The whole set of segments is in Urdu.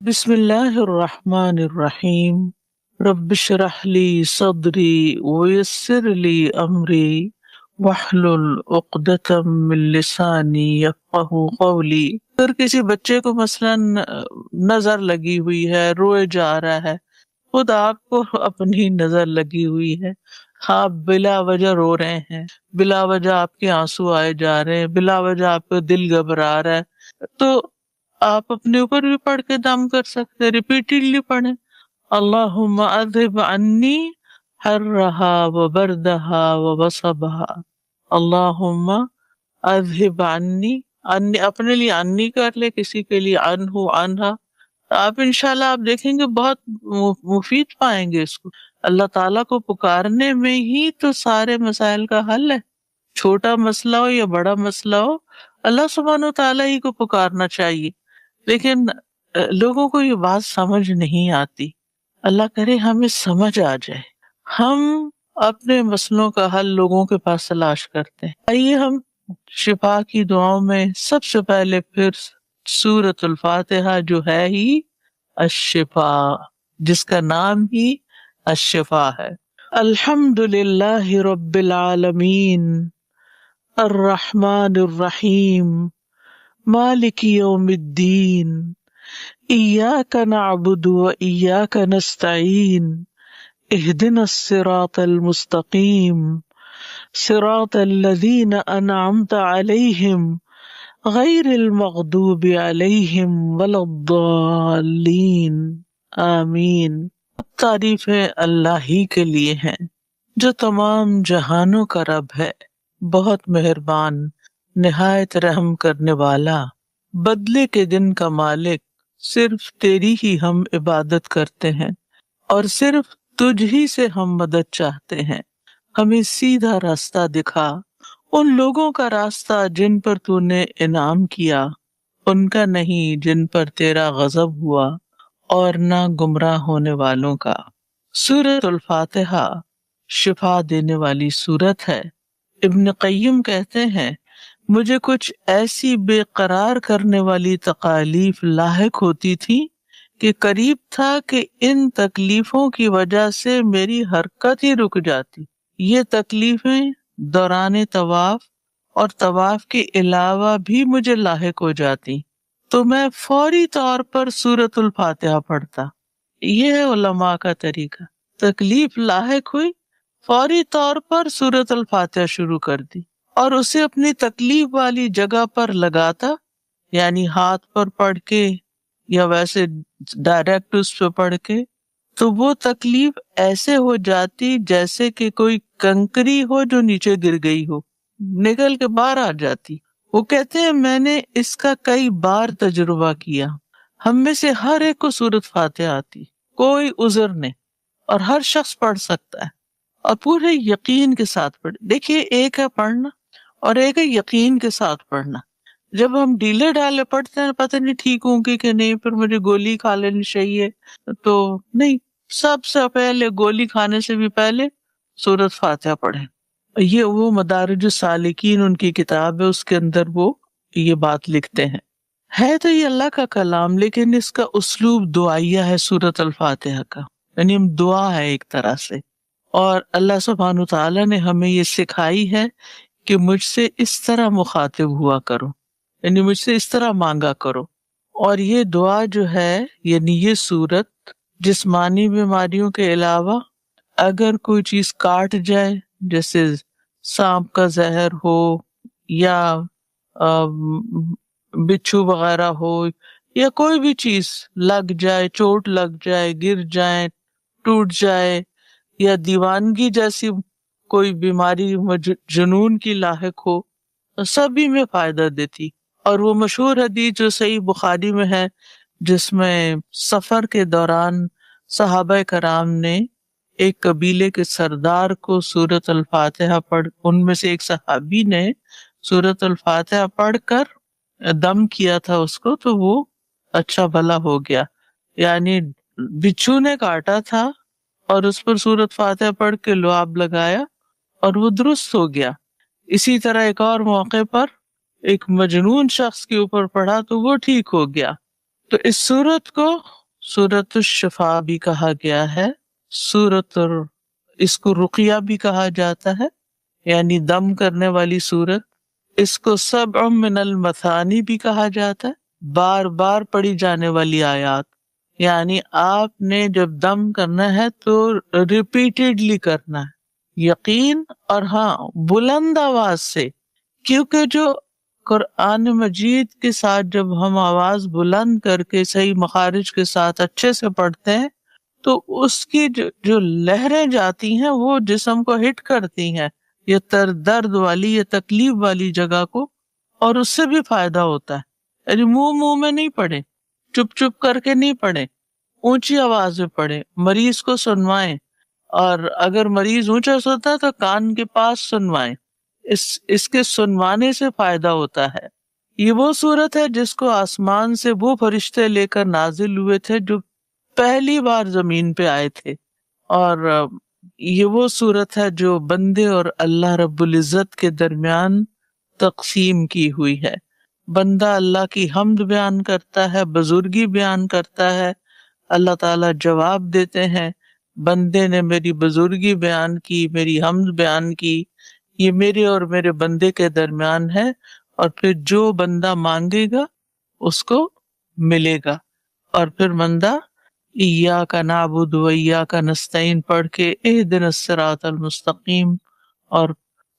بسم اللہ الرحمن الرحیم رب اشرح لی صدری ویسر لی امری واحلل عقدۃ من لسانی یفقہوا قولی۔ اگر کسی بچے کو مثلاً نظر لگی ہوئی ہے، روئے جا رہا ہے، خود آپ کو اپنی نظر لگی ہوئی ہے، آپ بلا وجہ رو رہے ہیں، بلا وجہ آپ کے آنسو آئے جا رہے ہیں، بلا وجہ آپ کا دل گھبرا رہا ہے، تو آپ اپنے اوپر بھی پڑھ کے دم کر سکتے، ریپیٹڈلی پڑھیں، اللہم اذہب عنی حرہا وبردہا ووصبہا، اللہم اذہب عنی، اپنے لیے انی کر لے، کسی کے لیے عنہ عنہا، آپ انشاءاللہ آپ دیکھیں گے بہت مفید پائیں گے اس کو۔ اللہ تعالیٰ کو پکارنے میں ہی تو سارے مسائل کا حل ہے، چھوٹا مسئلہ ہو یا بڑا مسئلہ ہو، اللہ سبحانہ و تعالیٰ ہی کو پکارنا چاہیے۔ لیکن لوگوں کو یہ بات سمجھ نہیں آتی، اللہ کرے ہمیں سمجھ آ جائے۔ ہم اپنے مسئلوں کا حل لوگوں کے پاس تلاش کرتے ہیں۔ آئیے ہم شفا کی دعاؤں میں سب سے پہلے پھر سورۃ الفاتحہ جو ہے ہی الشفا، جس کا نام ہی الشفا ہے۔ الحمد للہ رب العالمین الرحمن الرحیم مالک یوم الدین ایاک نعبد و ایاک نستعین اہدنا الصراط المستقیم صراط الذین انعمت علیہم غیر المغضوب علیہم ولا الضالین آمین۔ تعریفیں اللہ ہی کے لیے ہیں جو تمام جہانوں کا رب ہے، بہت مہربان، نہایت رحم کرنے والا، بدلے کے دن کا مالک۔ صرف تیری ہی ہم عبادت کرتے ہیں اور صرف تجھ ہی سے ہم مدد چاہتے ہیں۔ ہمیں سیدھا راستہ دکھا، ان لوگوں کا راستہ جن پر تو نے انعام کیا، ان کا نہیں جن پر تیرا غضب ہوا، اور نہ گمراہ ہونے والوں کا۔ سورۃ الفاتحہ شفا دینے والی سورت ہے۔ ابن قیم کہتے ہیں مجھے کچھ ایسی بے قرار کرنے والی تکالیف لاحق ہوتی تھی کہ قریب تھا کہ ان تکلیفوں کی وجہ سے میری حرکت ہی رک جاتی۔ یہ تکلیفیں دوران طواف اور طواف کے علاوہ بھی مجھے لاحق ہو جاتی تو میں فوری طور پر سورۃ الفاتحہ پڑھتا۔ یہ ہے علماء کا طریقہ، تکلیف لاحق ہوئی، فوری طور پر سورۃ الفاتحہ شروع کر دی اور اسے اپنی تکلیف والی جگہ پر لگاتا، یعنی ہاتھ پر پڑھ کے یا ویسے ڈائریکٹ اس پہ پڑھ کے، تو وہ تکلیف ایسے ہو جاتی جیسے کہ کوئی کنکری ہو جو نیچے گر گئی ہو، نکل کے باہر آ جاتی۔ وہ کہتے ہیں میں نے اس کا کئی بار تجربہ کیا۔ ہم میں سے ہر ایک کو سورۃ فاتحہ آتی، کوئی عذر نہیں، اور ہر شخص پڑھ سکتا ہے اور پورے یقین کے ساتھ پڑھ۔ دیکھیے ایک ہے پڑھنا اور ایک ہے یقین کے ساتھ پڑھنا۔ جب ہم ڈھیلے ڈالے پڑھتے ہیں پتہ نہیں ٹھیک ہوں گی کہ نہیں، پھر مجھے گولی کھا لینی چاہیے، تو نہیں، سب سے پہلے گولی کھانے سے بھی پہلے سورۃ فاتحہ پڑھیں۔ یہ وہ مدارج السالکین ان کی کتاب ہے، اس کے اندر وہ یہ بات لکھتے ہیں۔ ہے تو یہ اللہ کا کلام، لیکن اس کا اسلوب دعائیہ ہے سورۃ الفاتحہ کا، یعنی دعا ہے ایک طرح سے، اور اللہ سبحانہ تعالیٰ نے ہمیں یہ سکھائی ہے کہ مجھ سے اس طرح مخاطب ہوا کرو، یعنی مجھ سے اس طرح مانگا کرو۔ اور یہ دعا جو ہے، یعنی یہ سورت، جسمانی بیماریوں کے علاوہ اگر کوئی چیز کاٹ جائے، جیسے سانپ کا زہر ہو یا بچھو وغیرہ ہو، یا کوئی بھی چیز لگ جائے، چوٹ لگ جائے، گر جائے، ٹوٹ جائے، یا دیوانگی جیسی کوئی بیماری جنون کی لاحق ہو، سبھی میں فائدہ دیتی۔ اور وہ مشہور حدیث جو صحیح بخاری میں ہے، جس میں سفر کے دوران صحابہ کرام نے ایک قبیلے کے سردار کو سورۃ الفاتحہ پڑھ، ان میں سے ایک صحابی نے سورۃ الفاتحہ پڑھ کر دم کیا تھا اس کو، تو وہ اچھا بھلا ہو گیا، یعنی بچھو نے کاٹا تھا اور اس پر سورۃ فاتحہ پڑھ کے لعاب لگایا اور وہ درست ہو گیا۔ اسی طرح ایک اور موقع پر ایک مجنون شخص کے اوپر پڑھا تو وہ ٹھیک ہو گیا۔ تو اس سورت کو سورت الشفا بھی کہا گیا ہے، اس کو رقیہ بھی کہا جاتا ہے، یعنی دم کرنے والی سورت۔ اس کو سبع من المثانی بھی کہا جاتا ہے، بار بار پڑھی جانے والی آیات، یعنی آپ نے جب دم کرنا ہے تو ریپیٹیڈلی کرنا ہے، یقین اور ہاں بلند آواز سے، کیونکہ جو قرآن مجید کے ساتھ جب ہم آواز بلند کر کے صحیح مخارج کے ساتھ اچھے سے پڑھتے ہیں تو اس کی جو لہریں جاتی ہیں وہ جسم کو ہٹ کرتی ہیں، یہ درد والی یہ تکلیف والی جگہ کو، اور اس سے بھی فائدہ ہوتا ہے۔ یعنی منہ میں نہیں پڑھے، چپ چپ کر کے نہیں پڑھے، اونچی آواز میں پڑھے، مریض کو سنوائیں، اور اگر مریض اونچا سوتا ہے تو کان کے پاس سنوائیں، اس کے سنوانے سے فائدہ ہوتا ہے۔ یہ وہ صورت ہے جس کو آسمان سے وہ فرشتے لے کر نازل ہوئے تھے جو پہلی بار زمین پہ آئے تھے، اور یہ وہ صورت ہے جو بندے اور اللہ رب العزت کے درمیان تقسیم کی ہوئی ہے۔ بندہ اللہ کی حمد بیان کرتا ہے، بزرگی بیان کرتا ہے، اللہ تعالیٰ جواب دیتے ہیں، بندے نے میری بزرگی بیان کی، میری حمد بیان کی، یہ میرے اور میرے بندے کے درمیان ہے، اور پھر جو بندہ مانگے گا اس کو ملے گا۔ اور پھر بندہ ایاک نعبد و ایاک نستعین پڑھ کے اہدنا الصراط المستقیم اور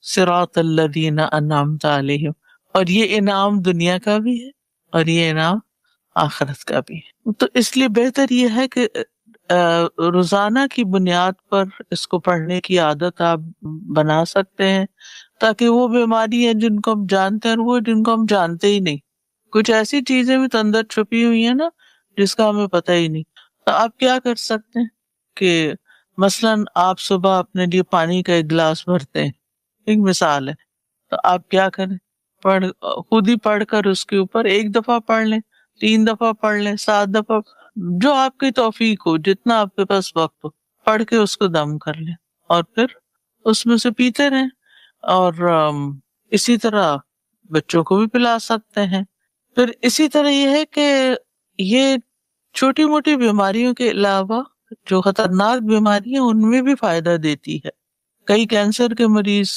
صراط الذین انعمت علیہم، اور یہ انعام دنیا کا بھی ہے اور یہ انعام آخرت کا بھی ہے۔ تو اس لیے بہتر یہ ہے کہ روزانہ کی بنیاد پر اس کو پڑھنے کی عادت آپ بنا سکتے ہیں، تاکہ وہ بیماری ہے جن کو ہم جانتے ہیں اور وہ جن کو ہم جانتے ہی نہیں، کچھ ایسی چیزیں بھی تو اندر چھپی ہوئی ہیں نا جس کا ہمیں پتہ ہی نہیں۔ تو آپ کیا کر سکتے ہیں کہ مثلاً آپ صبح اپنے لیے پانی کا ایک گلاس بھرتے ہیں، ایک مثال ہے، تو آپ کیا کریں، خود ہی پڑھ کر اس کے اوپر 1 دفعہ پڑھ لیں، 3 دفعہ پڑھ لیں، 7 دفعہ، جو آپ کی توفیق ہو، جتنا آپ کے پاس وقت ہو، پڑھ کے اس کو دم کر لیں، اور پھر اس میں سے پیتے رہیں۔ اور اسی طرح بچوں کو بھی پلا سکتے ہیں۔ پھر اسی طرح یہ ہے کہ یہ چھوٹی موٹی بیماریوں کے علاوہ جو خطرناک بیماری ہیں ان میں بھی فائدہ دیتی ہے۔ کئی کینسر کے مریض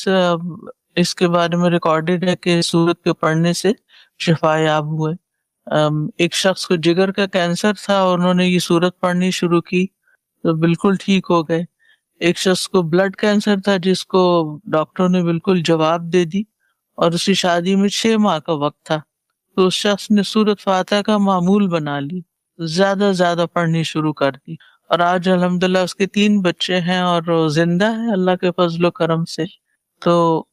اس کے بارے میں ریکارڈڈ ہے کہ سورت کے پڑھنے سے شفا یاب ہوئے۔ ایک شخص کو جگر کا کینسر تھا، انہوں نے یہ سورت پڑھنی شروع کی تو بالکل ٹھیک ہو گئے۔ ایک شخص کو بلڈ کینسر تھا جس کو ڈاکٹروں نے بالکل جواب دے دی، اور اس کی شادی میں 6 ماہ کا وقت تھا، تو اس شخص نے سورت فاتحہ کا معمول بنا لی، زیادہ زیادہ پڑھنی شروع کر دی، اور آج الحمدللہ اس کے 3 بچے ہیں اور وہ زندہ ہے اللہ کے فضل و کرم سے۔ تو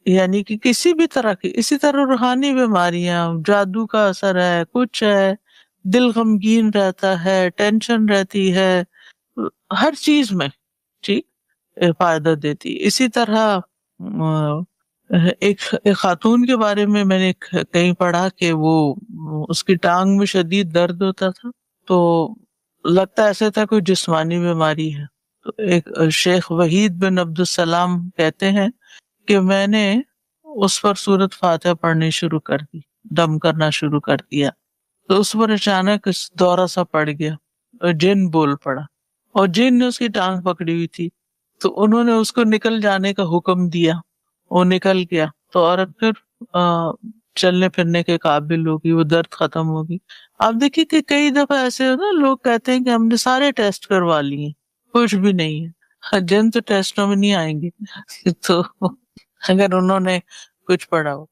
یعنی کہ کسی بھی طرح کی، اسی طرح روحانی بیماریاں، جادو کا اثر ہے، کچھ ہے، دل غمگین رہتا ہے، ٹینشن رہتی ہے، ہر چیز میں ٹھیک فائدہ دیتی۔ اسی طرح ایک خاتون کے بارے میں نے کہیں پڑھا کہ وہ اس کی ٹانگ میں شدید درد ہوتا تھا، تو لگتا ایسا تھا کوئی جسمانی بیماری ہے، تو ایک شیخ وحید بن عبد السلام کہتے ہیں کہ میں نے اس پر سورت فاتحہ پڑھنی شروع کر دی، دم کرنا شروع کر دیا، تو اس پر اچانک دورہ سا پڑ گیا اور جن بول پڑا، اور جن نے اس کی ٹانگ پکڑی ہوئی تھی، تو انہوں نے اس کو نکل جانے کا حکم دیا، وہ نکل گیا، تو عورت پھر چلنے پھرنے کے قابل ہوگی، وہ درد ختم ہوگی۔ آپ دیکھیے کہ کئی دفعہ ایسے ہو نا، لوگ کہتے ہیں کہ ہم نے سارے ٹیسٹ کروا لیے، کچھ بھی نہیں ہے، جن تو ٹیسٹوں میں نہیں آئیں گے تو اگر انہوں نے کچھ پڑھا ہو۔